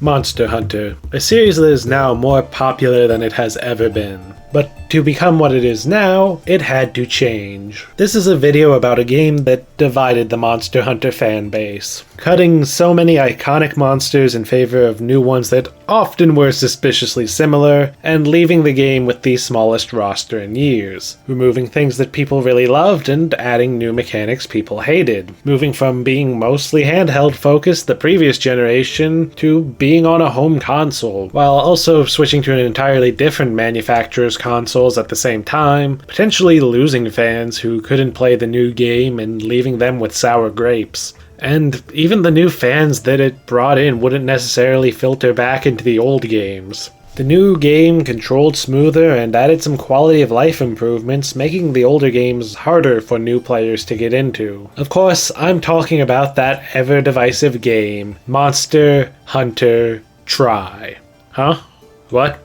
Monster Hunter, a series that is now more popular than it has ever been. But to become what it is now, it had to change. This is a video about a game that divided the Monster Hunter fan base, cutting so many iconic monsters in favor of new ones that often were suspiciously similar, and leaving the game with the smallest roster in years, removing things that people really loved and adding new mechanics people hated, moving from being mostly handheld focused the previous generation to being on a home console, while also switching to an entirely different manufacturer's consoles at the same time, potentially losing fans who couldn't play the new game and leaving them with sour grapes. And even the new fans that it brought in wouldn't necessarily filter back into the old games. The new game controlled smoother and added some quality of life improvements, making the older games harder for new players to get into. Of course, I'm talking about that ever-divisive game, Monster Hunter Tri. Huh? What?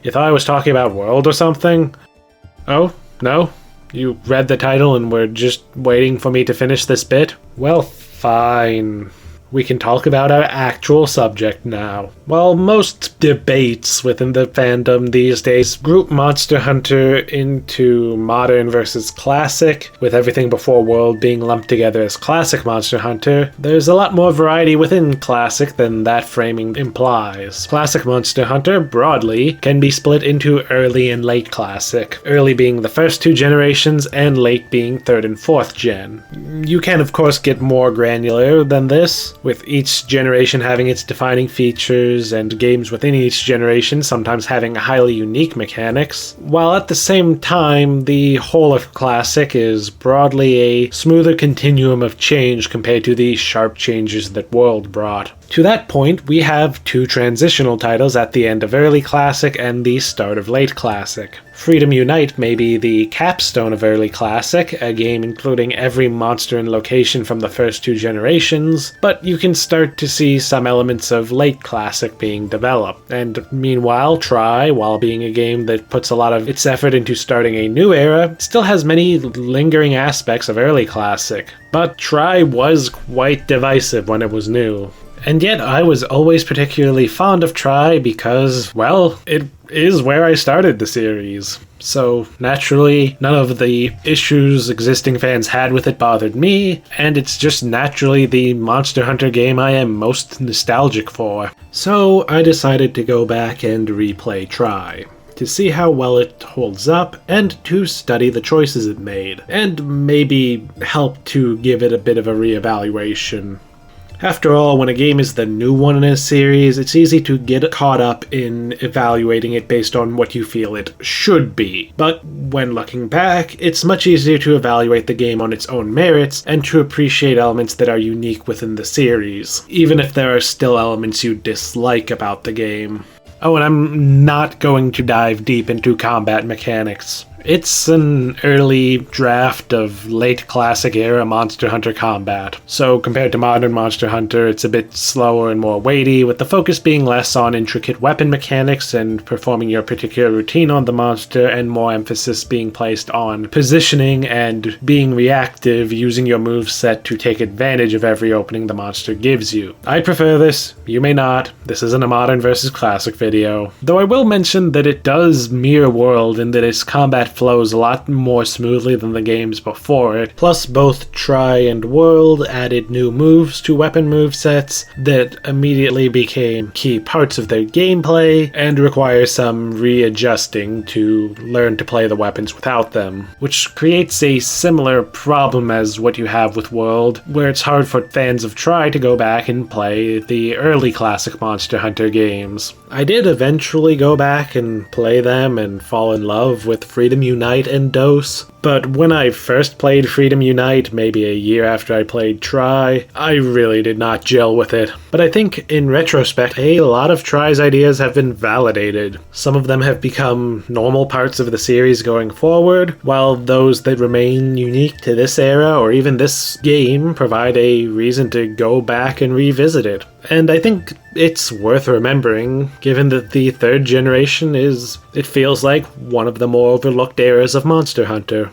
You thought I was talking about World or something? Oh, no? You read the title and were just waiting for me to finish this bit? Well, fine. We can talk about our actual subject now. While most debates within the fandom these days group Monster Hunter into modern versus classic, with everything before World being lumped together as classic Monster Hunter, there's a lot more variety within classic than that framing implies. Classic Monster Hunter, broadly, can be split into early and late classic, early being the first two generations and late being third and fourth gen. You can of course get more granular than this, with each generation having its defining features and games within each generation sometimes having highly unique mechanics, while at the same time the whole of Classic is broadly a smoother continuum of change compared to the sharp changes that World brought. To that point, we have two transitional titles at the end of Early Classic and the start of Late Classic. Freedom Unite may be the capstone of Early Classic, a game including every monster and location from the first two generations, but you can start to see some elements of Late Classic being developed. And meanwhile, Tri, while being a game that puts a lot of its effort into starting a new era, still has many lingering aspects of Early Classic. But Tri was quite divisive when it was new. And yet I was always particularly fond of Tri because, well, it is where I started the series. So naturally, none of the issues existing fans had with it bothered me, and it's just naturally the Monster Hunter game I am most nostalgic for. So I decided to go back and replay Tri, to see how well it holds up, and to study the choices it made, and maybe help to give it a bit of a reevaluation. After all, when a game is the new one in a series, it's easy to get caught up in evaluating it based on what you feel it should be. But when looking back, it's much easier to evaluate the game on its own merits and to appreciate elements that are unique within the series, even if there are still elements you dislike about the game. Oh, and I'm not going to dive deep into combat mechanics. It's an early draft of late classic era Monster Hunter combat. So compared to modern Monster Hunter, it's a bit slower and more weighty, with the focus being less on intricate weapon mechanics and performing your particular routine on the monster, and more emphasis being placed on positioning and being reactive, using your moveset to take advantage of every opening the monster gives you. I prefer this, you may not. This isn't a modern versus classic video. Though I will mention that it does mirror World in that its combat flows a lot more smoothly than the games before it. Plus, both Tri and World added new moves to weapon movesets that immediately became key parts of their gameplay and require some readjusting to learn to play the weapons without them, which creates a similar problem as what you have with World, where it's hard for fans of Tri to go back and play the early classic Monster Hunter games. I did eventually go back and play them and fall in love with Freedom Unite and Dose, but when I first played Freedom Unite, maybe a year after I played Tri, I really did not gel with it. But I think, in retrospect, a lot of Tri's ideas have been validated. Some of them have become normal parts of the series going forward, while those that remain unique to this era or even this game provide a reason to go back and revisit it. And I think it's worth remembering, given that the third generation is, it feels like, one of the more overlooked eras of Monster Hunter.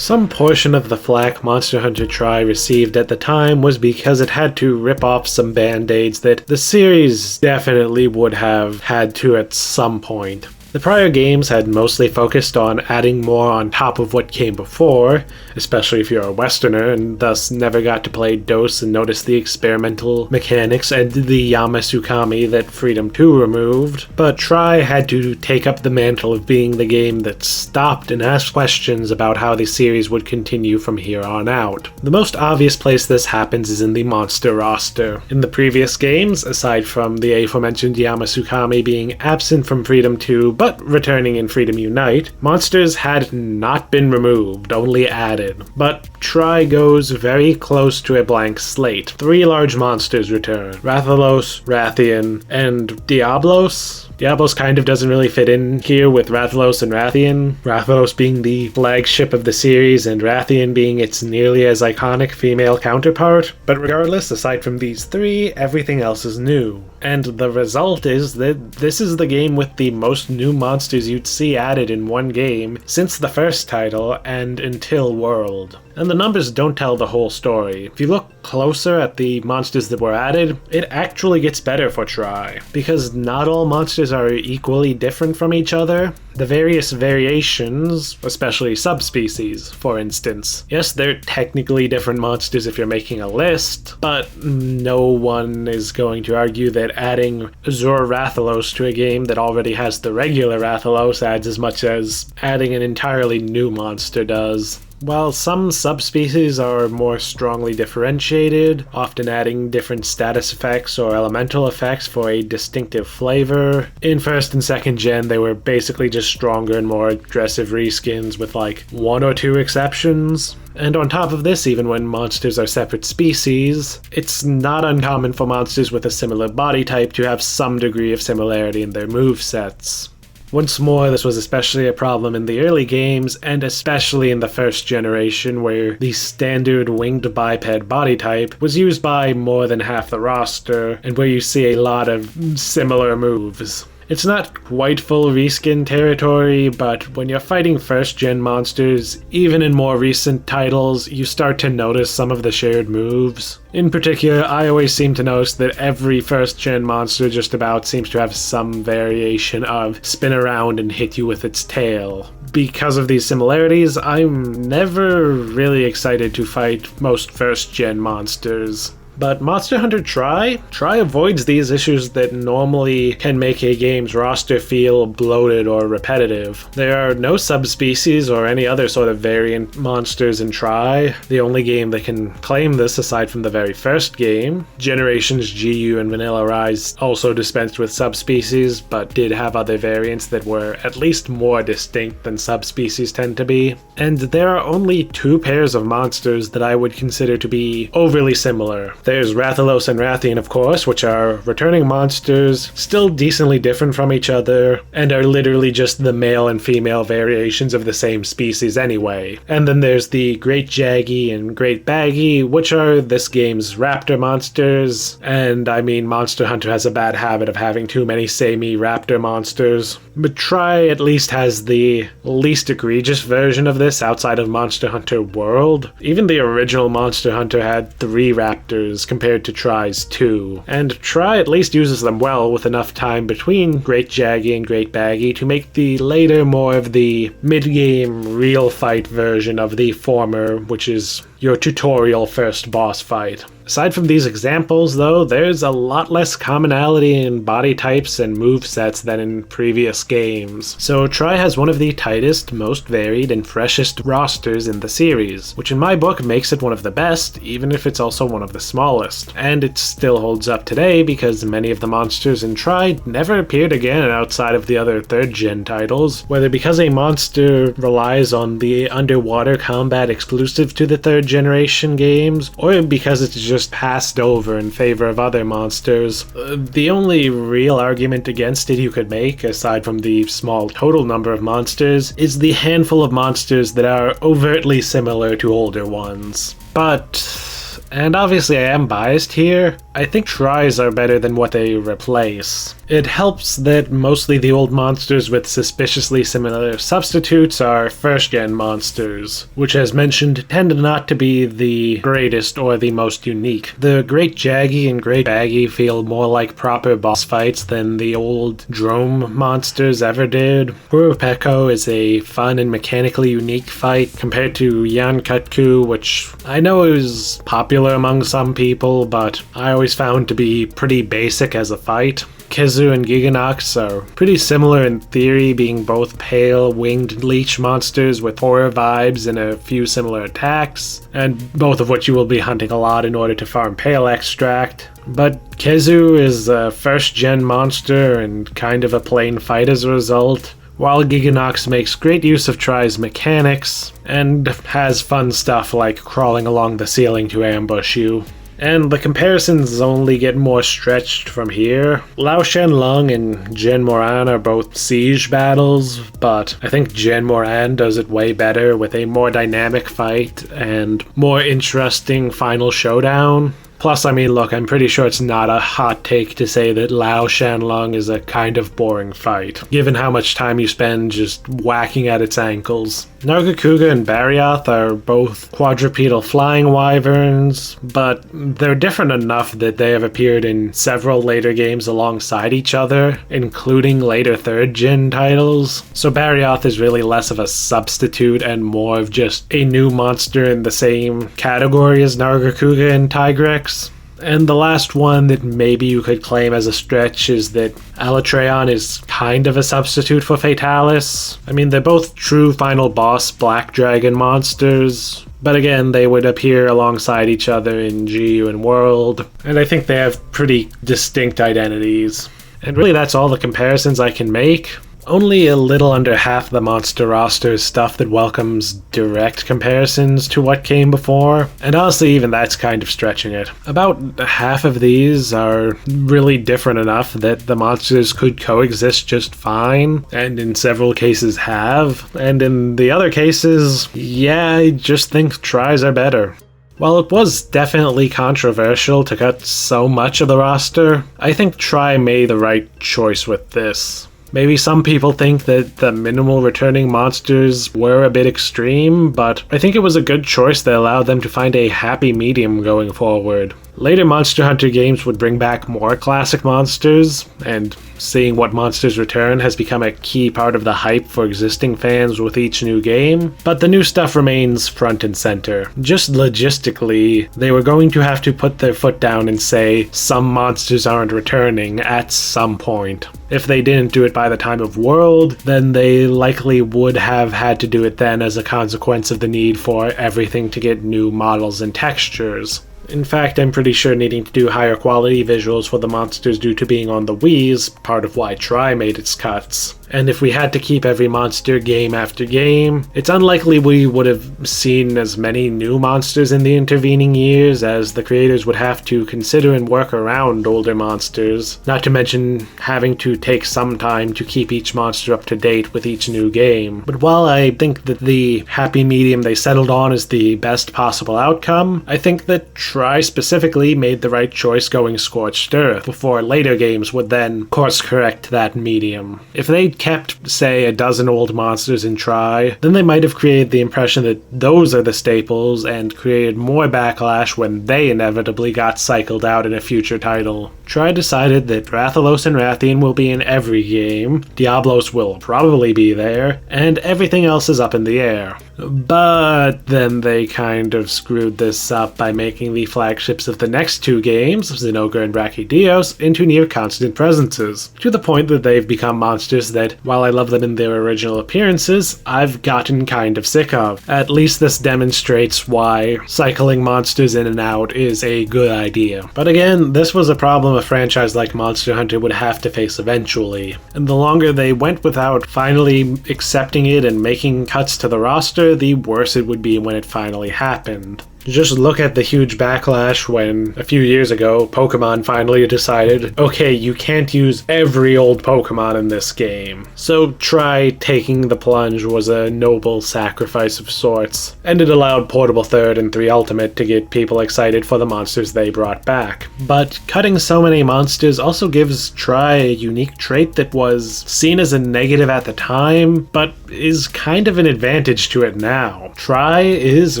Some portion of the flack Monster Hunter Tri received at the time was because it had to rip off some band-aids that the series definitely would have had to at some point. The prior games had mostly focused on adding more on top of what came before, especially if you're a Westerner and thus never got to play DOS and notice the experimental mechanics and the Yamasukami that Freedom 2 removed, but Tri had to take up the mantle of being the game that stopped and asked questions about how the series would continue from here on out. The most obvious place this happens is in the monster roster. In the previous games, aside from the aforementioned Yamasukami being absent from Freedom 2, but returning in Freedom Unite, monsters had not been removed, only added. But Tri goes very close to a blank slate. 3 large monsters return: Rathalos, Rathian, and Diablos. Diablos kind of doesn't really fit in here with Rathalos and Rathian, Rathalos being the flagship of the series and Rathian being its nearly as iconic female counterpart. But regardless, aside from these 3, everything else is new. And the result is that this is the game with the most new monsters you'd see added in one game since the first title and until World. And the numbers don't tell the whole story. If you look closer at the monsters that were added, it actually gets better for Tri, because not all monsters are equally different from each other. The various variations, especially subspecies, for instance. Yes, they're technically different monsters if you're making a list, but no one is going to argue that adding Azure Rathalos to a game that already has the regular Rathalos adds as much as adding an entirely new monster does. While some subspecies are more strongly differentiated, often adding different status effects or elemental effects for a distinctive flavor, in 1st and 2nd gen they were basically just stronger and more aggressive reskins with like 1 or 2 exceptions. And on top of this, even when monsters are separate species, it's not uncommon for monsters with a similar body type to have some degree of similarity in their movesets. Once more, this was especially a problem in the early games, and especially in the 1st generation, where the standard winged biped body type was used by more than half the roster, and where you see a lot of similar moves. It's not quite full reskin territory, but when you're fighting 1st gen monsters, even in more recent titles, you start to notice some of the shared moves. In particular, I always seem to notice that every 1st gen monster just about seems to have some variation of spin around and hit you with its tail. Because of these similarities, I'm never really excited to fight most 1st gen monsters. But Monster Hunter Tri avoids these issues that normally can make a game's roster feel bloated or repetitive. There are no subspecies or any other sort of variant monsters in Tri, the only game that can claim this aside from the very first game. Generations GU and Vanilla Rise also dispensed with subspecies, but did have other variants that were at least more distinct than subspecies tend to be. And there are only 2 pairs of monsters that I would consider to be overly similar. There's Rathalos and Rathian, of course, which are returning monsters, still decently different from each other, and are literally just the male and female variations of the same species anyway. And then there's the Great Jaggy and Great Baggy, which are this game's raptor monsters, and I mean Monster Hunter has a bad habit of having too many samey raptor monsters. But Tri at least has the least egregious version of this outside of Monster Hunter World. Even the original Monster Hunter had 3 raptors compared to Tri's 2, and Tri at least uses them well with enough time between Great Jaggy and Great Baggy to make the later more of the mid-game real fight version of the former, which is your tutorial first boss fight. Aside from these examples, though, there's a lot less commonality in body types and movesets than in previous games. So Tri has one of the tightest, most varied, and freshest rosters in the series, which in my book makes it one of the best, even if it's also one of the smallest. And it still holds up today because many of the monsters in Tri never appeared again outside of the other 3rd gen titles, whether because a monster relies on the underwater combat exclusive to the 3rd generation games, or because it's just passed over in favor of other monsters. The only real argument against it you could make, aside from the small total number of monsters, is the handful of monsters that are overtly similar to older ones. But And obviously I am biased here. I think tries are better than what they replace. It helps that mostly the old monsters with suspiciously similar substitutes are first-gen monsters, which as mentioned tend not to be the greatest or the most unique. The Great Jaggy and Great Baggy feel more like proper boss fights than the old Drome monsters ever did. Peko is a fun and mechanically unique fight compared to Yankutku, which I know is popular among some people, but I always found to be pretty basic as a fight. Kizu and Giganox are pretty similar in theory, being both pale, winged leech monsters with horror vibes and a few similar attacks, and both of which you will be hunting a lot in order to farm pale extract. But Kizu is a first-gen monster and kind of a plain fight as a result, while Giganox makes great use of Try's mechanics and has fun stuff like crawling along the ceiling to ambush you. And the comparisons only get more stretched from here. Lao Shanlong and Jen Moran are both siege battles, but I think Jen Moran does it way better with a more dynamic fight and more interesting final showdown. Plus, I mean, look, I'm pretty sure it's not a hot take to say that Lao Shanlong is a kind of boring fight, given how much time you spend just whacking at its ankles. Nargacuga and Barioth are both quadrupedal flying wyverns, but they're different enough that they have appeared in several later games alongside each other, including later third-gen titles. So Barioth is really less of a substitute and more of just a new monster in the same category as Nargacuga and Tigrex. And the last one that maybe you could claim as a stretch is that Alatreon is kind of a substitute for Fatalis. I mean, they're both true final boss Black Dragon monsters, but again, they would appear alongside each other in GU and World, and I think they have pretty distinct identities. And really that's all the comparisons I can make. Only a little under half the monster roster is stuff that welcomes direct comparisons to what came before, and honestly even that's kind of stretching it. About half of these are really different enough that the monsters could coexist just fine, and in several cases have, and in the other cases, yeah, I just think tries are better. While it was definitely controversial to cut so much of the roster, I think Try made the right choice with this. Maybe some people think that the minimal returning monsters were a bit extreme, but I think it was a good choice that allowed them to find a happy medium going forward. Later Monster Hunter games would bring back more classic monsters, and seeing what monsters return has become a key part of the hype for existing fans with each new game, but the new stuff remains front and center. Just logistically, they were going to have to put their foot down and say some monsters aren't returning at some point. If they didn't do it by the time of World, then they likely would have had to do it then as a consequence of the need for everything to get new models and textures. In fact, I'm pretty sure needing to do higher quality visuals for the monsters due to being on the Wii is part of why Try made its cuts. And if we had to keep every monster game after game, it's unlikely we would have seen as many new monsters in the intervening years, as the creators would have to consider and work around older monsters, not to mention having to take some time to keep each monster up to date with each new game. But while I think that the happy medium they settled on is the best possible outcome, I think that Try specifically made the right choice going Scorched Earth, before later games would then course correct that medium. If they'd kept, say, a dozen old monsters in Try, then they might have created the impression that those are the staples and created more backlash when they inevitably got cycled out in a future title. Try decided that Rathalos and Rathian will be in every game, Diablos will probably be there, and everything else is up in the air. But then they kind of screwed this up by making the flagships of the next two games, Zinogre and Brachydios, into near constant presences, to the point that they've become monsters that, while I love them in their original appearances, I've gotten kind of sick of. At least this demonstrates why cycling monsters in and out is a good idea. But again, this was a problem a franchise like Monster Hunter would have to face eventually, and the longer they went without finally accepting it and making cuts to the roster, the worse it would be when it finally happened. Just look at the huge backlash when, a few years ago, Pokemon finally decided, okay, you can't use every old Pokemon in this game. So try taking the plunge was a noble sacrifice of sorts, and it allowed Portable 3rd and 3 Ultimate to get people excited for the monsters they brought back. But cutting so many monsters also gives Tri a unique trait that was seen as a negative at the time, but is kind of an advantage to it now. Tri is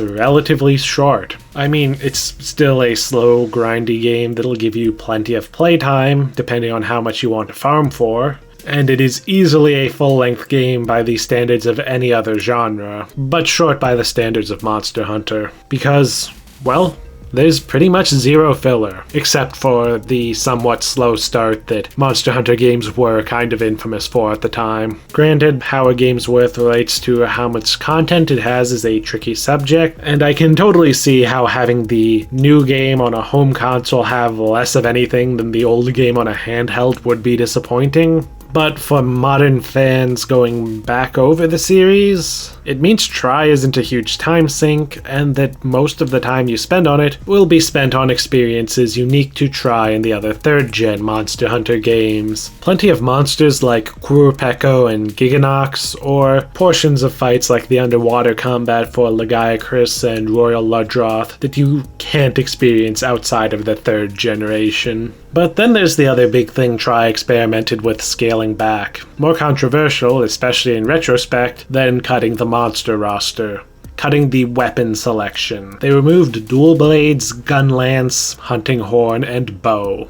relatively short. I mean, it's still a slow, grindy game that'll give you plenty of playtime, depending on how much you want to farm for, and it is easily a full-length game by the standards of any other genre, but short by the standards of Monster Hunter, because, well, there's pretty much zero filler, except for the somewhat slow start that Monster Hunter games were kind of infamous for at the time. Granted, how a game's worth relates to how much content it has is a tricky subject, and I can totally see how having the new game on a home console have less of anything than the old game on a handheld would be disappointing. But for modern fans going back over the series, it means Tri isn't a huge time sink, and that most of the time you spend on it will be spent on experiences unique to Tri and the other 3rd-gen Monster Hunter games. Plenty of monsters like Qurupeco and Giganox, or portions of fights like the underwater combat for Lagiacrus and Royal Ludroth that you can't experience outside of the 3rd generation. But then there's the other big thing Tri experimented with scaling back. More controversial, especially in retrospect, than cutting the monster roster. Cutting the weapon selection. They removed dual blades, gun lance, hunting horn, and bow.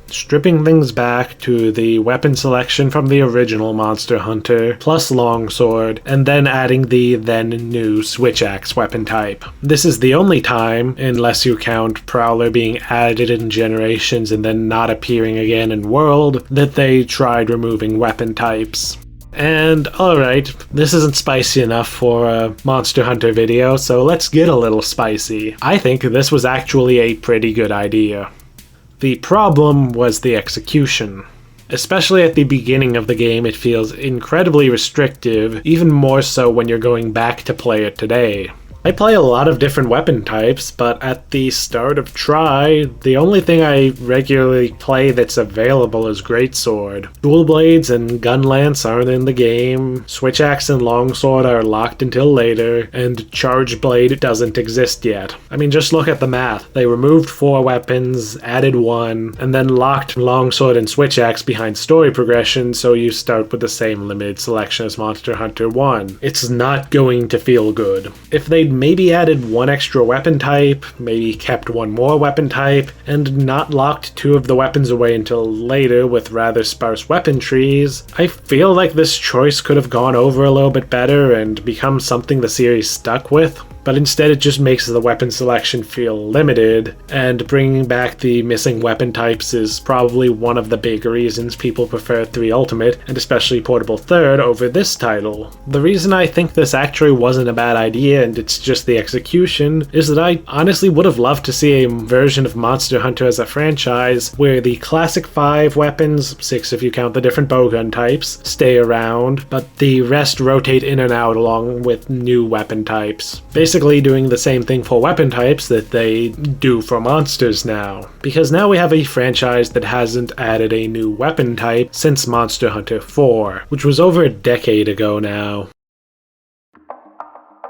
Stripping things back to the weapon selection from the original Monster Hunter, plus longsword, and then adding the then new switch axe weapon type. This is the only time, unless you count Prowler being added in Generations and then not appearing again in World, that they tried removing weapon types. And alright, this isn't spicy enough for a Monster Hunter video, so let's get a little spicy. I think this was actually a pretty good idea. The problem was the execution. Especially at the beginning of the game, it feels incredibly restrictive, even more so when you're going back to play it today. I play a lot of different weapon types, but at the start of Tri, the only thing I regularly play that's available is Greatsword. Dual Blades and Gun Lance aren't in the game, Switch Axe and Longsword are locked until later, and Charge Blade doesn't exist yet. I mean, just look at the math. They removed 4 weapons, added 1, and then locked Longsword and Switch Axe behind story progression, so you start with the same limited selection as Monster Hunter 1. It's not going to feel good. If they'd maybe added 1 extra weapon type, maybe kept 1 more weapon type, and not locked 2 of the weapons away until later with rather sparse weapon trees, I feel like this choice could have gone over a little bit better and become something the series stuck with. But instead it just makes the weapon selection feel limited, and bringing back the missing weapon types is probably one of the big reasons people prefer 3 Ultimate, and especially Portable 3rd, over this title. The reason I think this actually wasn't a bad idea and it's just the execution is that I honestly would have loved to see a version of Monster Hunter as a franchise where the classic 5 weapons, 6 if you count the different bowgun types, stay around, but the rest rotate in and out along with new weapon types. Basically doing the same thing for weapon types that they do for monsters now. Because now we have a franchise that hasn't added a new weapon type since Monster Hunter 4, which was over a decade ago now.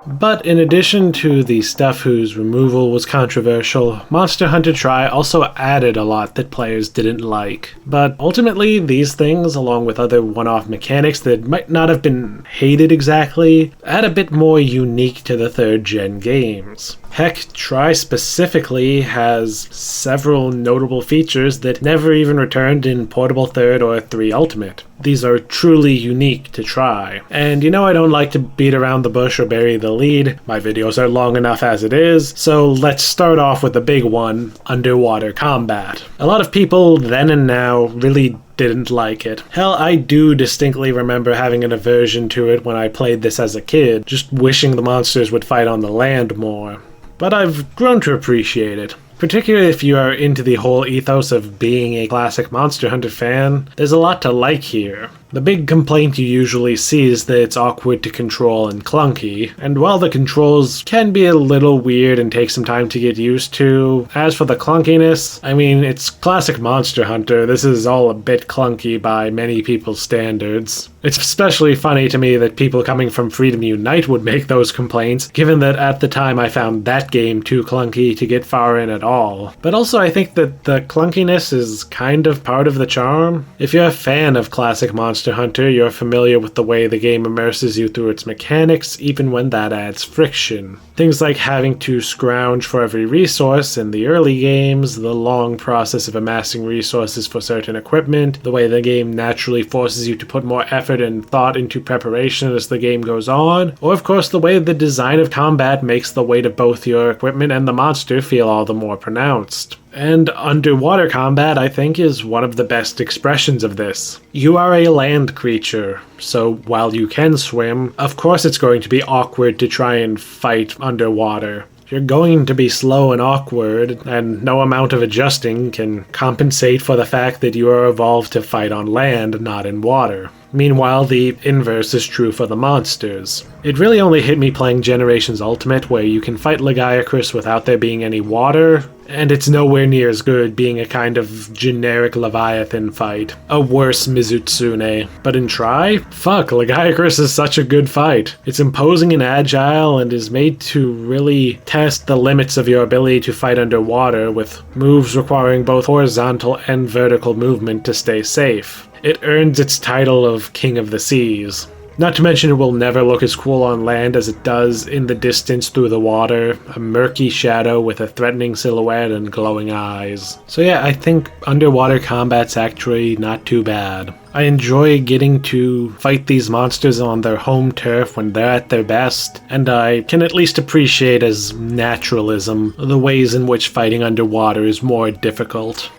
But in addition to the stuff whose removal was controversial, Monster Hunter Tri also added a lot that players didn't like. But ultimately, these things, along with other one-off mechanics that might not have been hated exactly, add a bit more unique to the 3rd gen games. Heck, Tri specifically has several notable features that never even returned in Portable 3rd or 3 Ultimate. These are truly unique to Tri. And you know I don't like to beat around the bush or bury the lead. My videos are long enough as it is, so let's start off with the big one, underwater combat. A lot of people then and now really didn't like it. Hell, I do distinctly remember having an aversion to it when I played this as a kid, just wishing the monsters would fight on the land more. But I've grown to appreciate it. Particularly if you are into the whole ethos of being a classic Monster Hunter fan, there's a lot to like here. The big complaint you usually see is that it's awkward to control and clunky, and while the controls can be a little weird and take some time to get used to, as for the clunkiness, I mean, it's classic Monster Hunter. This is all a bit clunky by many people's standards. It's especially funny to me that people coming from Freedom Unite would make those complaints, given that at the time I found that game too clunky to get far in at all. But also I think that the clunkiness is kind of part of the charm. If you're a fan of classic Monster Hunter, you're familiar with the way the game immerses you through its mechanics, even when that adds friction. Things like having to scrounge for every resource in the early games, the long process of amassing resources for certain equipment, the way the game naturally forces you to put more effort and thought into preparation as the game goes on, or of course the way the design of combat makes the weight of both your equipment and the monster feel all the more pronounced. And underwater combat, I think, is one of the best expressions of this. You are a land creature, so while you can swim, of course it's going to be awkward to try and fight underwater. You're going to be slow and awkward, and no amount of adjusting can compensate for the fact that you are evolved to fight on land, not in water. Meanwhile, the inverse is true for the monsters. It really only hit me playing Generations Ultimate, where you can fight Lagiacrus without there being any water, and it's nowhere near as good being a kind of generic Leviathan fight. A worse Mizutsune. But in Tri, fuck, Lagiacrus is such a good fight. It's imposing and agile and is made to really test the limits of your ability to fight underwater, with moves requiring both horizontal and vertical movement to stay safe. It earns its title of King of the Seas. Not to mention it will never look as cool on land as it does in the distance through the water, a murky shadow with a threatening silhouette and glowing eyes. So yeah, I think underwater combat's actually not too bad. I enjoy getting to fight these monsters on their home turf when they're at their best, and I can at least appreciate as naturalism the ways in which fighting underwater is more difficult.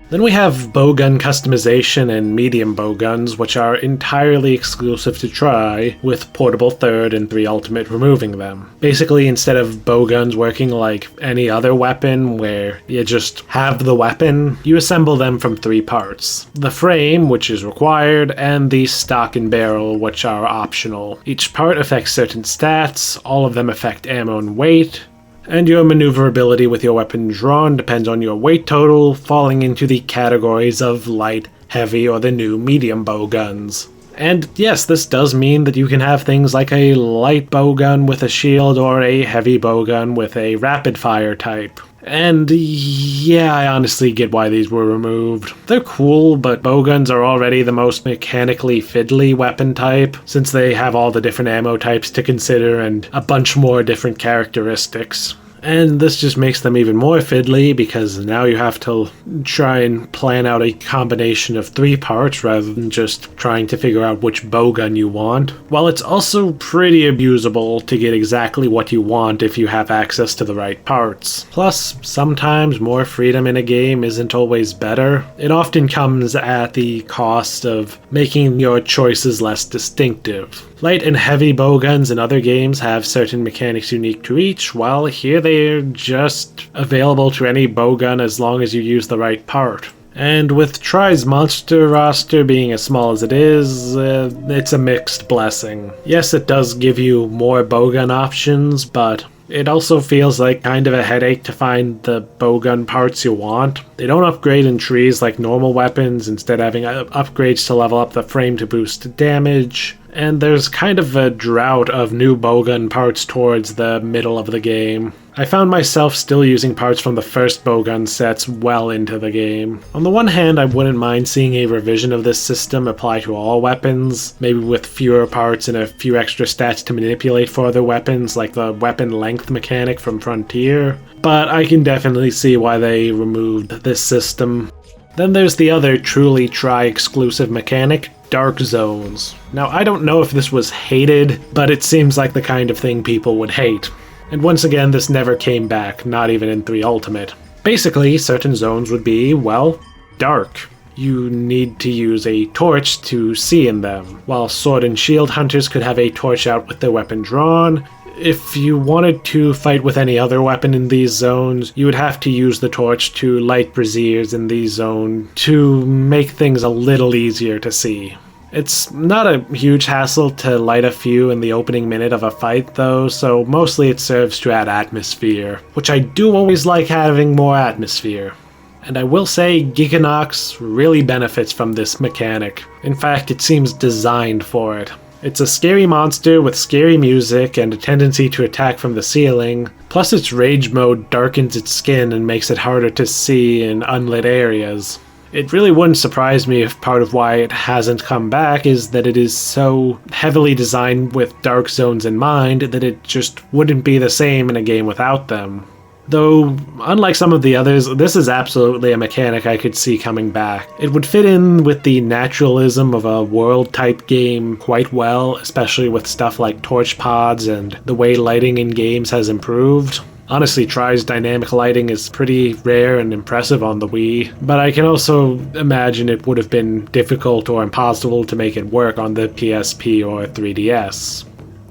Then we have bowgun customization and medium bowguns, which are entirely exclusive to Tri, with Portable 3rd and 3 Ultimate removing them. Basically, instead of bowguns working like any other weapon, where you just have the weapon, you assemble them from 3 parts. The frame, which is required, and the stock and barrel, which are optional. Each part affects certain stats, all of them affect ammo and weight, and your maneuverability with your weapon drawn depends on your weight total, falling into the categories of light, heavy, or the new medium bowguns. And yes, this does mean that you can have things like a light bowgun with a shield or a heavy bowgun with a rapid fire type. And yeah, I honestly get why these were removed. They're cool, but bowguns are already the most mechanically fiddly weapon type, since they have all the different ammo types to consider and a bunch more different characteristics. And this just makes them even more fiddly because now you have to try and plan out a combination of 3 parts rather than just trying to figure out which bowgun you want. While it's also pretty abusable to get exactly what you want if you have access to the right parts. Plus, sometimes more freedom in a game isn't always better. It often comes at the cost of making your choices less distinctive. Light and heavy bowguns in other games have certain mechanics unique to each, while here they're just available to any bowgun as long as you use the right part. And with Tri's monster roster being as small as it is, it's a mixed blessing. Yes, it does give you more bowgun options, but it also feels like kind of a headache to find the bowgun parts you want. They don't upgrade in trees like normal weapons, instead having upgrades to level up the frame to boost damage. And there's kind of a drought of new bowgun parts towards the middle of the game. I found myself still using parts from the first bowgun sets well into the game. On the one hand, I wouldn't mind seeing a revision of this system apply to all weapons, maybe with fewer parts and a few extra stats to manipulate for other weapons, like the weapon length mechanic from Frontier, but I can definitely see why they removed this system. Then there's the other truly Tri-exclusive mechanic, Dark Zones. Now, I don't know if this was hated, but it seems like the kind of thing people would hate. And once again, this never came back, not even in 3 Ultimate. Basically, certain zones would be, well, dark. You need to use a torch to see in them, while sword and shield hunters could have a torch out with their weapon drawn. If you wanted to fight with any other weapon in these zones, you would have to use the torch to light braziers in these zones to make things a little easier to see. It's not a huge hassle to light a few in the opening minute of a fight though, so mostly it serves to add atmosphere, which I do always like having more atmosphere. And I will say Geekanox really benefits from this mechanic. In fact, it seems designed for it. It's a scary monster with scary music and a tendency to attack from the ceiling, plus its rage mode darkens its skin and makes it harder to see in unlit areas. It really wouldn't surprise me if part of why it hasn't come back is that it is so heavily designed with dark zones in mind that it just wouldn't be the same in a game without them. Though, unlike some of the others, this is absolutely a mechanic I could see coming back. It would fit in with the naturalism of a world-type game quite well, especially with stuff like torch pods and the way lighting in games has improved. Honestly, Try's dynamic lighting is pretty rare and impressive on the Wii, but I can also imagine it would have been difficult or impossible to make it work on the PSP or 3DS.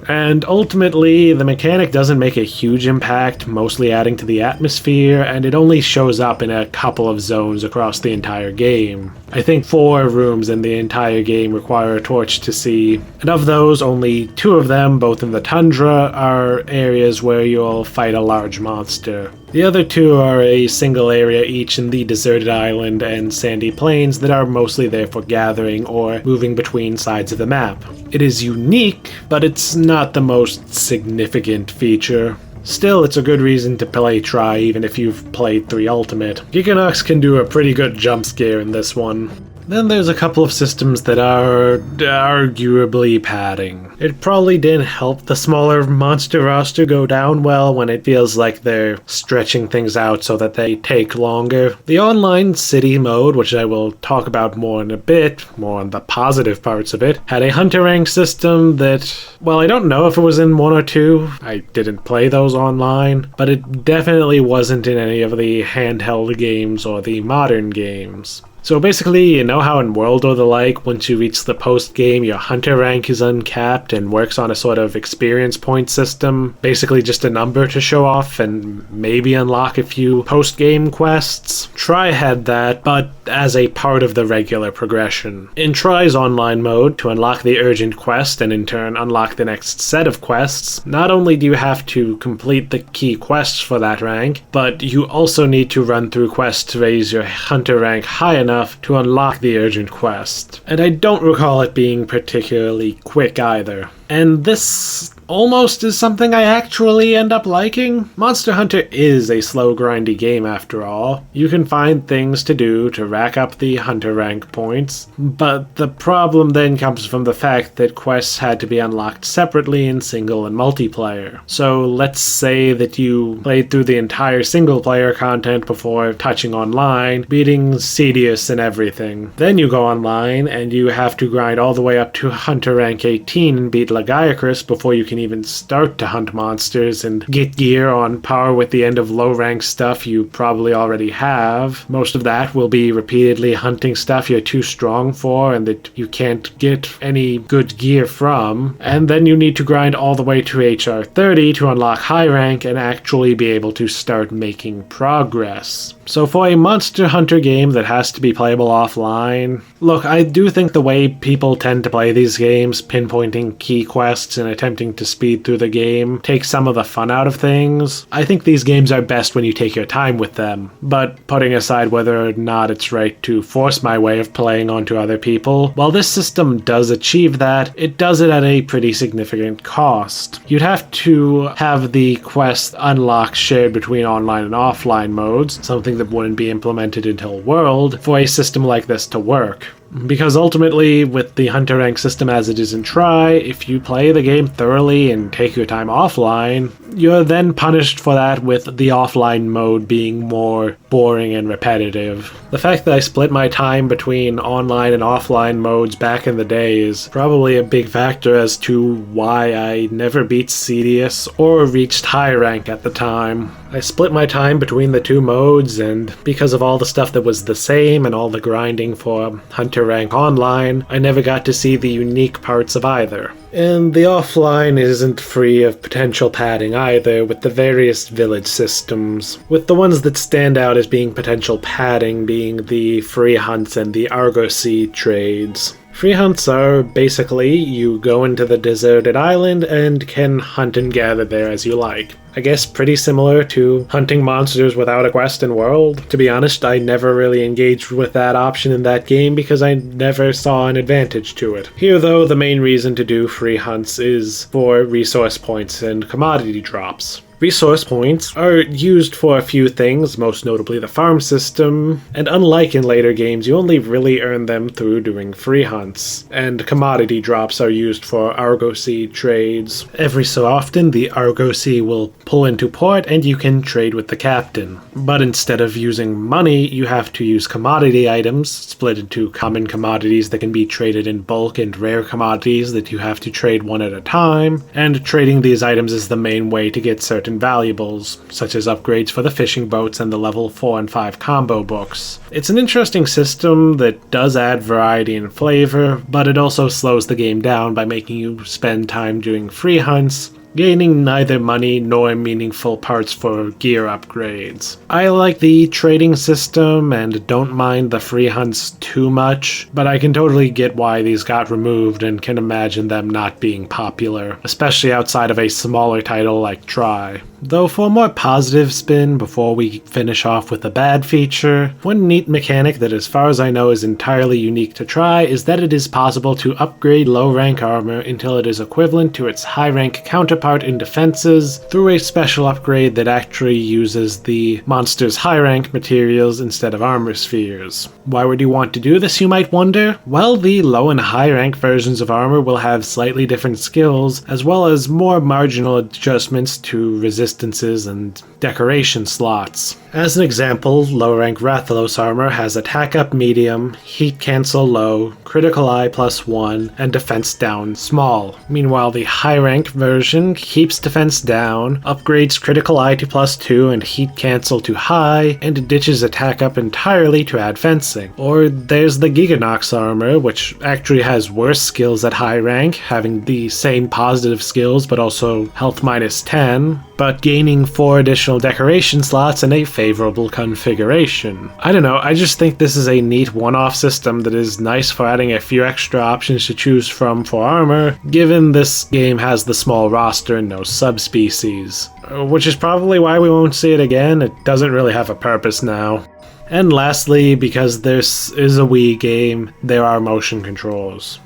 And ultimately, the mechanic doesn't make a huge impact, mostly adding to the atmosphere, and it only shows up in a couple of zones across the entire game. I think 4 rooms in the entire game require a torch to see, and of those, only 2 of them, both in the tundra, are areas where you'll fight a large monster. The other 2 are a single area each in the deserted island and sandy plains that are mostly there for gathering or moving between sides of the map. It is unique, but it's not the most significant feature. Still, it's a good reason to play Try even if you've played 3 Ultimate. Geekanox can do a pretty good jump scare in this one. Then there's a couple of systems that are arguably padding. It probably didn't help the smaller monster roster go down well when it feels like they're stretching things out so that they take longer. The online city mode, which I will talk about more in a bit, more on the positive parts of it, had a hunter rank system that, well, I don't know if it was in 1 or 2. I didn't play those online, but it definitely wasn't in any of the handheld games or the modern games. So basically, you know how in World or the like, once you reach the post-game, your hunter rank is uncapped and works on a sort of experience point system, basically just a number to show off and maybe unlock a few post-game quests? Try had that, but as a part of the regular progression. In Try's online mode, to unlock the urgent quest and in turn unlock the next set of quests, not only do you have to complete the key quests for that rank, but you also need to run through quests to raise your hunter rank high enough to unlock the urgent quest. And I don't recall it being particularly quick either. And this almost is something I actually end up liking. Monster Hunter is a slow, grindy game after all. You can find things to do to rack up the hunter rank points, but the problem then comes from the fact that quests had to be unlocked separately in single and multiplayer. So let's say that you played through the entire single player content before touching online, beating Cedius and everything. Then you go online and you have to grind all the way up to hunter rank 18 and beat Lagiacrus before you can even start to hunt monsters and get gear on par with the end of low rank stuff you probably already have. Most of that will be repeatedly hunting stuff you're too strong for and that you can't get any good gear from. And then you need to grind all the way to HR 30 to unlock high rank and actually be able to start making progress. So for a Monster Hunter game that has to be playable offline, look, I do think the way people tend to play these games, pinpointing key quests and attempting to speed through the game, takes some of the fun out of things. I think these games are best when you take your time with them, but putting aside whether or not it's right to force my way of playing onto other people, while this system does achieve that, it does it at a pretty significant cost. You'd have to have the quest unlocks shared between online and offline modes, something that wouldn't be implemented until World, for a system like this to work. Because ultimately, with the hunter rank system as it is in Try, if you play the game thoroughly and take your time offline, you're then punished for that with the offline mode being more boring and repetitive. The fact that I split my time between online and offline modes back in the day is probably a big factor as to why I never beat Cedius or reached high rank at the time. I split my time between the 2 modes, and because of all the stuff that was the same and all the grinding for hunter rank online, I never got to see the unique parts of either. And the offline isn't free of potential padding either, with the various village systems, with the ones that stand out as being potential padding being the free hunts and the Argosy trades. Free hunts are basically you go into the deserted island and can hunt and gather there as you like. I guess pretty similar to hunting monsters without a quest and world. To be honest, I never really engaged with that option in that game because I never saw an advantage to it. Here though, the main reason to do free hunts is for resource points and commodity drops. Resource points are used for a few things, most notably the farm system, and unlike in later games, you only really earn them through doing free hunts. And commodity drops are used for argosy trades. Every so often, the argosy will pull into port and you can trade with the captain. But instead of using money, you have to use commodity items, split into common commodities that can be traded in bulk and rare commodities that you have to trade one at a time, and trading these items is the main way to get certain valuables, such as upgrades for the fishing boats and the level 4 and 5 combo books. It's an interesting system that does add variety and flavor, but it also slows the game down by making you spend time doing free hunts, gaining neither money nor meaningful parts for gear upgrades. I like the trading system and don't mind the free hunts too much, but I can totally get why these got removed and can imagine them not being popular, especially outside of a smaller title like Try. Though for a more positive spin before we finish off with the bad feature, one neat mechanic that as far as I know is entirely unique to Try is that it is possible to upgrade low rank armor until it is equivalent to its high rank counterpart in defenses through a special upgrade that actually uses the monster's high rank materials instead of armor spheres. Why would you want to do this, you might wonder? Well, the low and high rank versions of armor will have slightly different skills, as well as more marginal adjustments to resistances and decoration slots. As an example, low rank Rathalos armor has attack up medium, heat cancel low, critical eye +1, and defense down small. Meanwhile, the high rank version keeps defense down, upgrades critical eye to +2 and heat cancel to high, and ditches attack up entirely to add fencing. Or there's the Giganox armor, which actually has worse skills at high rank, having the same positive skills but also health -10, but gaining 4 additional decoration slots and a favorable configuration. I don't know, I just think this is a neat one-off system that is nice for adding a few extra options to choose from for armor, given this game has the small roster and no subspecies. Which is probably why we won't see it again, it doesn't really have a purpose now. And lastly, because this is a Wii game, there are motion controls.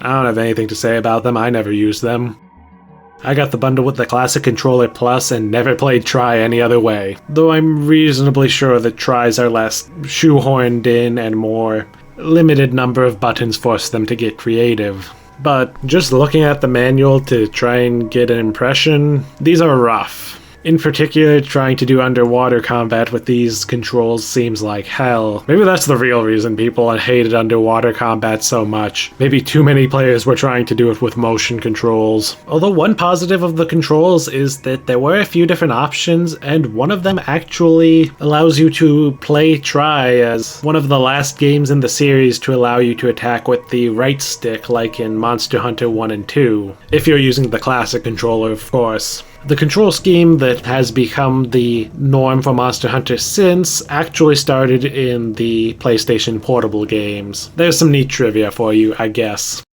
I don't have anything to say about them, I never use them. I got the bundle with the Classic Controller Plus and never played Try any other way, though I'm reasonably sure that Tries are less shoehorned in and more limited number of buttons force them to get creative. But just looking at the manual to try and get an impression, these are rough. In particular, trying to do underwater combat with these controls seems like hell. Maybe that's the real reason people hated underwater combat so much. Maybe too many players were trying to do it with motion controls. Although one positive of the controls is that there were a few different options, and one of them actually allows you to play Try as one of the last games in the series to allow you to attack with the right stick like in Monster Hunter 1 and 2. If you're using the classic controller, of course. The control scheme that has become the norm for Monster Hunter since actually started in the PlayStation Portable games. There's some neat trivia for you, I guess.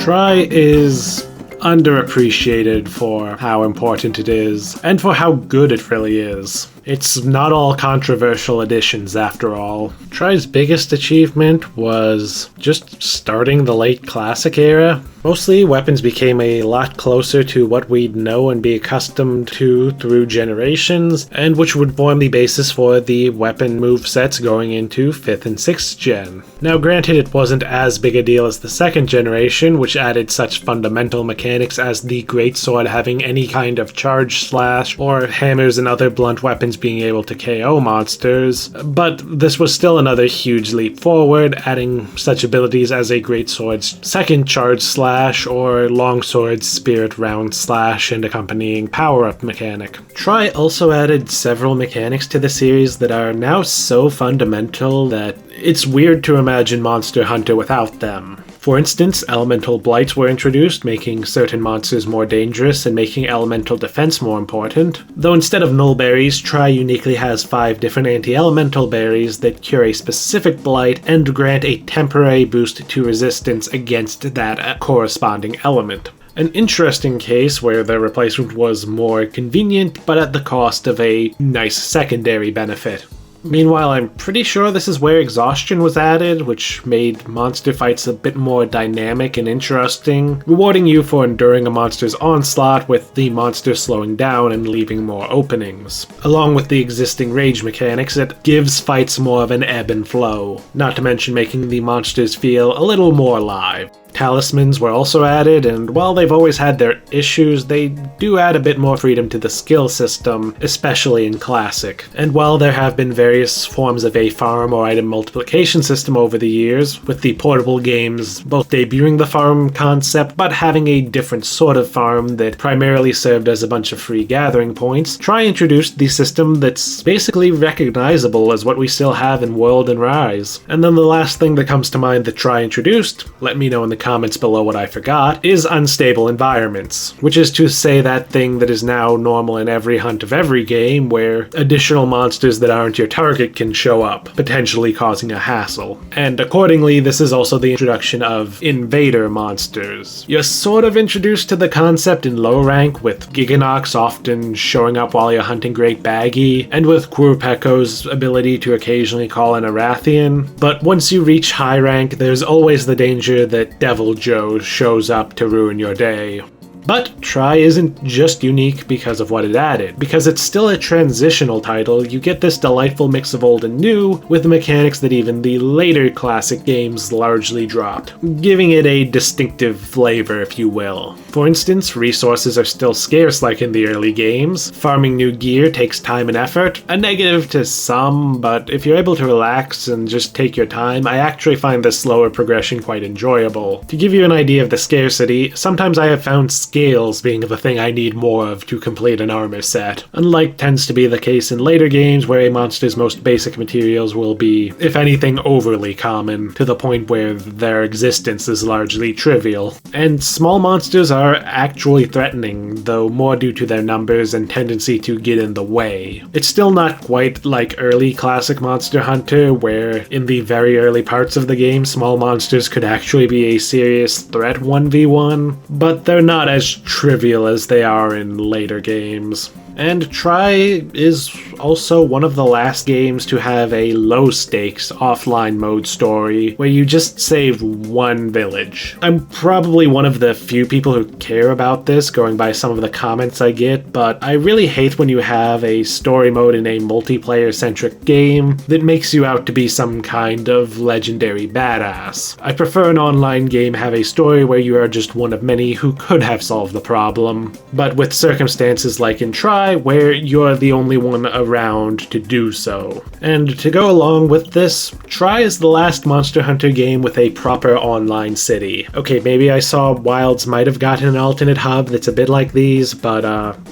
Try is underappreciated for how important it is, and for how good it really is. It's not all controversial additions after all. Try's biggest achievement was just starting the late classic era. Mostly, weapons became a lot closer to what we'd know and be accustomed to through generations, and which would form the basis for the weapon movesets going into 5th and 6th gen. Now granted, it wasn't as big a deal as the 2nd generation, which added such fundamental mechanics as the greatsword having any kind of charge slash, or hammers and other blunt weapons being able to KO monsters, but this was still another huge leap forward, adding such abilities as a greatsword's second charge slash or longsword's spirit round slash and accompanying power-up mechanic. Try also added several mechanics to the series that are now so fundamental that it's weird to imagine Monster Hunter without them. For instance, elemental blights were introduced, making certain monsters more dangerous and making elemental defense more important. Though instead of null berries, Tri uniquely has 5 different anti-elemental berries that cure a specific blight and grant a temporary boost to resistance against that corresponding element. An interesting case where the replacement was more convenient, but at the cost of a nice secondary benefit. Meanwhile, I'm pretty sure this is where exhaustion was added, which made monster fights a bit more dynamic and interesting, rewarding you for enduring a monster's onslaught with the monster slowing down and leaving more openings. Along with the existing rage mechanics, it gives fights more of an ebb and flow, not to mention making the monsters feel a little more alive. Talismans were also added, and while they've always had their issues, they do add a bit more freedom to the skill system, especially in Classic. And while there have been various forms of a farm or item multiplication system over the years, with the portable games both debuting the farm concept but having a different sort of farm that primarily served as a bunch of free gathering points, Tri introduced the system that's basically recognizable as what we still have in World and Rise. And then the last thing that comes to mind that Tri introduced, let me know in the comments below what I forgot, is unstable environments, which is to say that thing that is now normal in every hunt of every game where additional monsters that aren't your target can show up, potentially causing a hassle. And accordingly, this is also the introduction of invader monsters. You're sort of introduced to the concept in low rank, with Giganox often showing up while you're hunting Great Baggy, and with Quirpeco's ability to occasionally call in a Rathian, but once you reach high rank, there's always the danger that Devil Joe shows up to ruin your day. But Tri isn't just unique because of what it added. Because it's still a transitional title, you get this delightful mix of old and new, with the mechanics that even the later Classic games largely dropped, giving it a distinctive flavor, if you will. For instance, resources are still scarce like in the early games, farming new gear takes time and effort, a negative to some, but if you're able to relax and just take your time, I actually find the slower progression quite enjoyable. To give you an idea of the scarcity, sometimes I have found scales being the thing I need more of to complete an armor set, unlike tends to be the case in later games where a monster's most basic materials will be, if anything, overly common, to the point where their existence is largely trivial. And small monsters are actually threatening, though more due to their numbers and tendency to get in the way. It's still not quite like early Classic Monster Hunter, where in the very early parts of the game, small monsters could actually be a serious threat 1v1, but they're not as trivial as they are in later games. And Tri is also one of the last games to have a low-stakes offline mode story where you just save one village. I'm probably one of the few people who care about this, going by some of the comments I get, but I really hate when you have a story mode in a multiplayer-centric game that makes you out to be some kind of legendary badass. I prefer an online game have a story where you are just one of many who could have solved the problem, but with circumstances like in Tri, where you're the only one around to do so. And to go along with this, Tri is the last Monster Hunter game with a proper online city. Okay, maybe I saw Wilds might have gotten an alternate hub that's a bit like these, but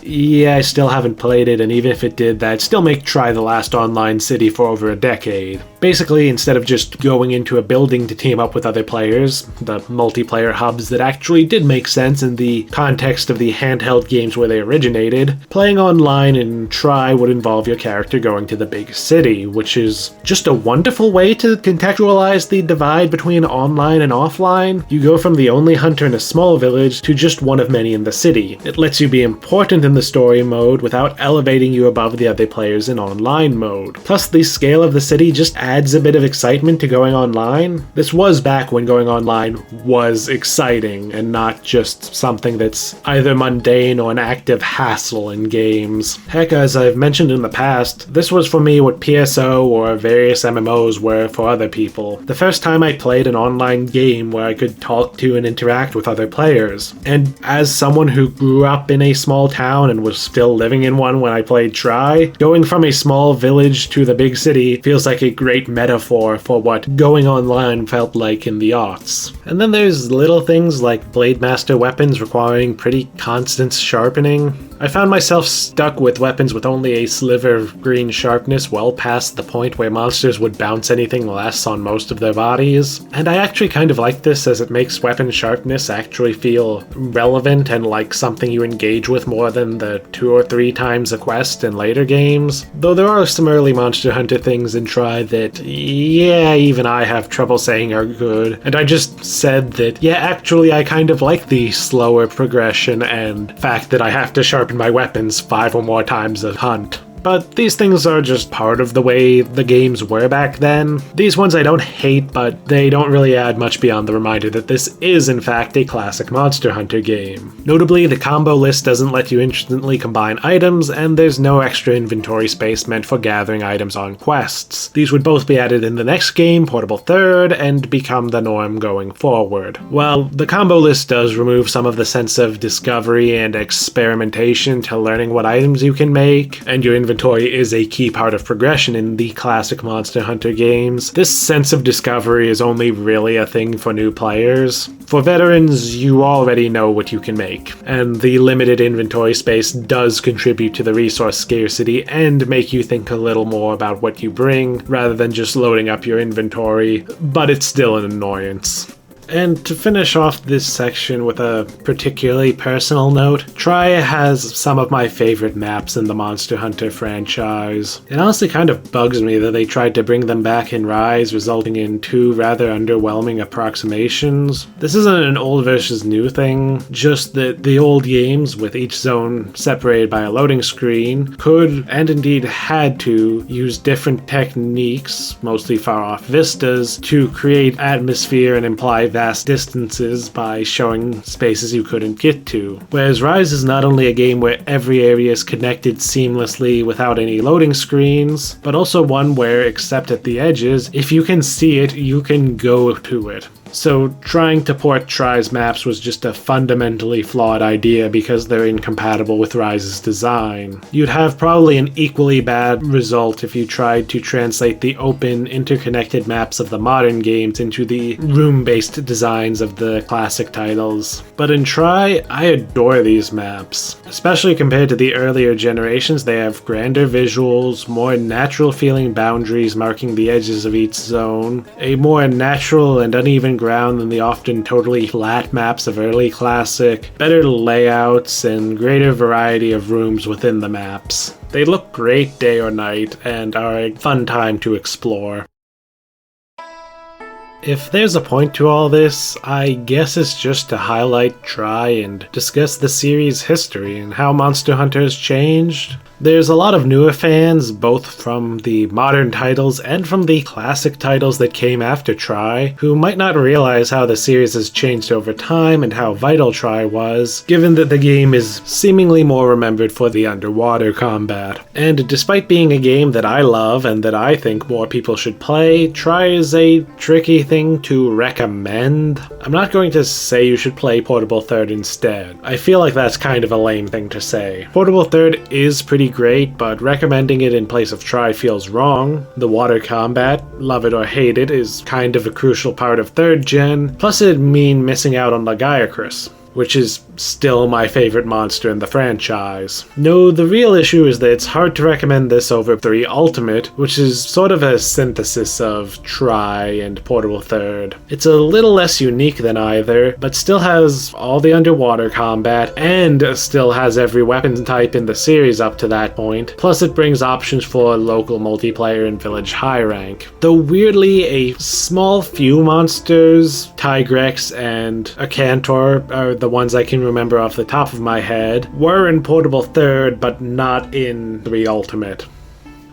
yeah, I still haven't played it, and even if it did, that'd still make Tri the last online city for over a decade. Basically, instead of just going into a building to team up with other players, the multiplayer hubs that actually did make sense in the context of the handheld games where they originated, playing online in Tri would involve your character going to the big city, which is just a wonderful way to contextualize the divide between online and offline. You go from the only hunter in a small village to just one of many in the city. It lets you be important in the story mode without elevating you above the other players in online mode. Plus, the scale of the city just adds a bit of excitement to going online. This was back when going online was exciting and not just something that's either mundane or an active hassle in games. Heck, as I've mentioned in the past, this was for me what PSO or various MMOs were for other people. The first time I played an online game where I could talk to and interact with other players. And as someone who grew up in a small town and was still living in one when I played Tri, going from a small village to the big city feels like a great metaphor for what going online felt like in the aughts. And then there's little things like Blade Master weapons requiring pretty constant sharpening. I found myself stuck with weapons with only a sliver of green sharpness well past the point where monsters would bounce anything less on most of their bodies. And I actually kind of like this, as it makes weapon sharpness actually feel relevant and like something you engage with more than the 2 or 3 times a quest in later games. Though there are some early Monster Hunter things in Tri that, yeah, even I have trouble saying are good. And I just said that, yeah, actually I kind of like the slower progression and fact that I have to sharpen my weapons 5 or more times a hunt. But these things are just part of the way the games were back then. These ones I don't hate, but they don't really add much beyond the reminder that this is in fact a classic Monster Hunter game. Notably, the combo list doesn't let you instantly combine items, and there's no extra inventory space meant for gathering items on quests. These would both be added in the next game, Portable Third, and become the norm going forward. While the combo list does remove some of the sense of discovery and experimentation to learning what items you can make, and your inventory is a key part of progression in the classic Monster Hunter games, this sense of discovery is only really a thing for new players. For veterans, you already know what you can make, and the limited inventory space does contribute to the resource scarcity and make you think a little more about what you bring, rather than just loading up your inventory, but it's still an annoyance. And to finish off this section with a particularly personal note, Tri has some of my favorite maps in the Monster Hunter franchise. It honestly kind of bugs me that they tried to bring them back in Rise, resulting in 2 rather underwhelming approximations. This isn't an old versus new thing, just that the old games, with each zone separated by a loading screen, could, and indeed had to, use different techniques, mostly far-off vistas, to create atmosphere and imply vast distances by showing spaces you couldn't get to. Whereas Rise is not only a game where every area is connected seamlessly without any loading screens, but also one where, except at the edges, if you can see it, you can go to it. So trying to port Tri's maps was just a fundamentally flawed idea because they're incompatible with Rise's design. You'd have probably an equally bad result if you tried to translate the open, interconnected maps of the modern games into the room-based designs of the classic titles. But in Tri, I adore these maps. Especially compared to the earlier generations, they have grander visuals, more natural-feeling boundaries marking the edges of each zone, a more natural and uneven ground than the often totally flat maps of early classic, better layouts, and greater variety of rooms within the maps. They look great day or night, and are a fun time to explore. If there's a point to all this, I guess it's just to highlight, try, and discuss the series' history and how Monster Hunter has changed. There's a lot of newer fans, both from the modern titles and from the classic titles that came after Tri, who might not realize how the series has changed over time and how vital Tri was, given that the game is seemingly more remembered for the underwater combat. And despite being a game that I love and that I think more people should play, Tri is a tricky thing to recommend. I'm not going to say you should play Portable Third instead. I feel like that's kind of a lame thing to say. Portable Third is pretty great, but recommending it in place of Tri feels wrong. The water combat, love it or hate it, is kind of a crucial part of 3rd gen, plus it'd mean missing out on Lagiacrus, which is still my favorite monster in the franchise. No, the real issue is that it's hard to recommend this over 3 Ultimate, which is sort of a synthesis of Tri and Portable Third. It's a little less unique than either, but still has all the underwater combat, and still has every weapon type in the series up to that point, plus it brings options for local multiplayer and village high rank. Though weirdly, a small few monsters, Tigrex and Acantor, are the ones I can remember off the top of my head, were in Portable Third, but not in 3 Ultimate.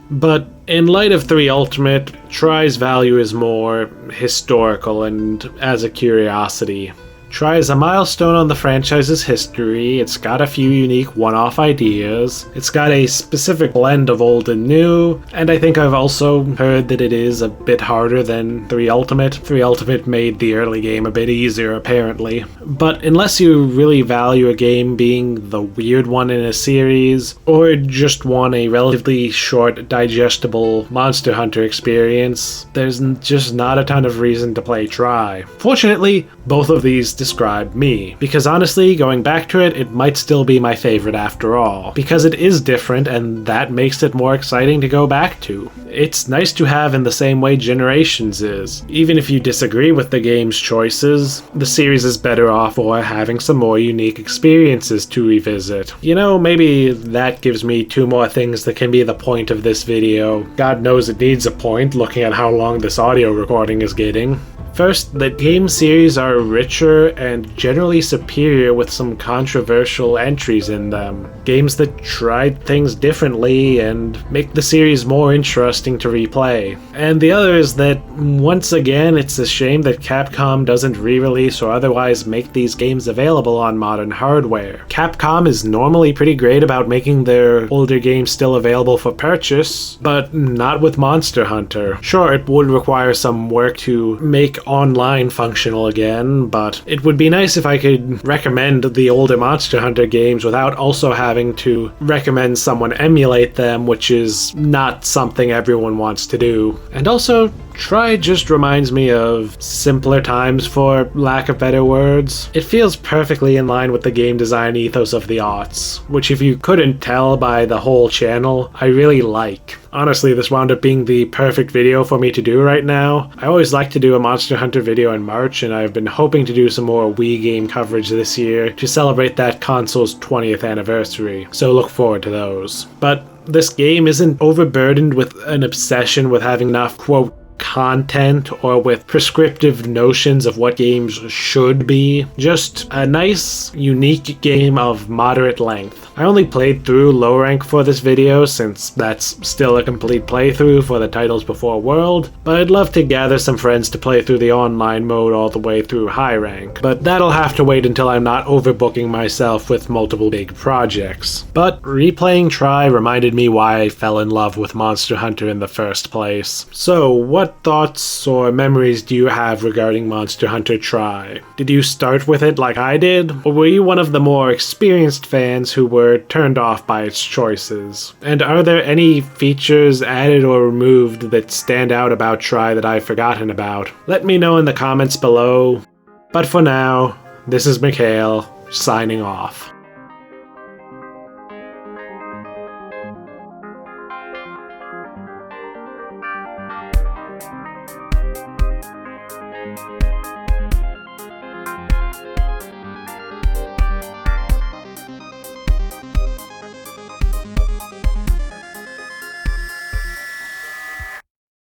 But in light of 3 Ultimate, Tri's value is more historical and as a curiosity. Tri is a milestone on the franchise's history. It's got a few unique one-off ideas. It's got a specific blend of old and new, and I think I've also heard that it is a bit harder than 3 Ultimate. 3 Ultimate made the early game a bit easier, apparently. But unless you really value a game being the weird one in a series, or just want a relatively short, digestible Monster Hunter experience, there's just not a ton of reason to play Tri. Fortunately, both of these describe me. Because honestly, going back to it, it might still be my favorite after all. Because it is different, and that makes it more exciting to go back to. It's nice to have in the same way Generations is. Even if you disagree with the game's choices, the series is better off for having some more unique experiences to revisit. You know, maybe that gives me 2 more things that can be the point of this video. God knows it needs a point, looking at how long this audio recording is getting. First, the game series are richer and generally superior with some controversial entries in them. Games that tried things differently and make the series more interesting to replay. And the other is that, once again, it's a shame that Capcom doesn't re-release or otherwise make these games available on modern hardware. Capcom is normally pretty great about making their older games still available for purchase, but not with Monster Hunter. Sure, it would require some work to make online functional again, but it would be nice if I could recommend the older Monster Hunter games without also having to recommend someone emulate them, which is not something everyone wants to do. And also, Try just reminds me of simpler times, for lack of better words. It feels perfectly in line with the game design ethos of the aughts, which if you couldn't tell by the whole channel, I really like. Honestly, this wound up being the perfect video for me to do right now. I always like to do a Monster Hunter video in March, and I've been hoping to do some more Wii game coverage this year to celebrate that console's 20th anniversary, so look forward to those. But this game isn't overburdened with an obsession with having enough, quote, content or with prescriptive notions of what games should be. Just a nice, unique game of moderate length. I only played through low rank for this video since that's still a complete playthrough for the Titles Before World, but I'd love to gather some friends to play through the online mode all the way through high rank. But that'll have to wait until I'm not overbooking myself with multiple big projects. But replaying Try reminded me why I fell in love with Monster Hunter in the first place. So what thoughts or memories do you have regarding Monster Hunter Try? Did you start with it like I did, or were you one of the more experienced fans who were turned off by its choices? And are there any features added or removed that stand out about Try that I've forgotten about? Let me know in the comments below. But for now, this is Mikhail, signing off.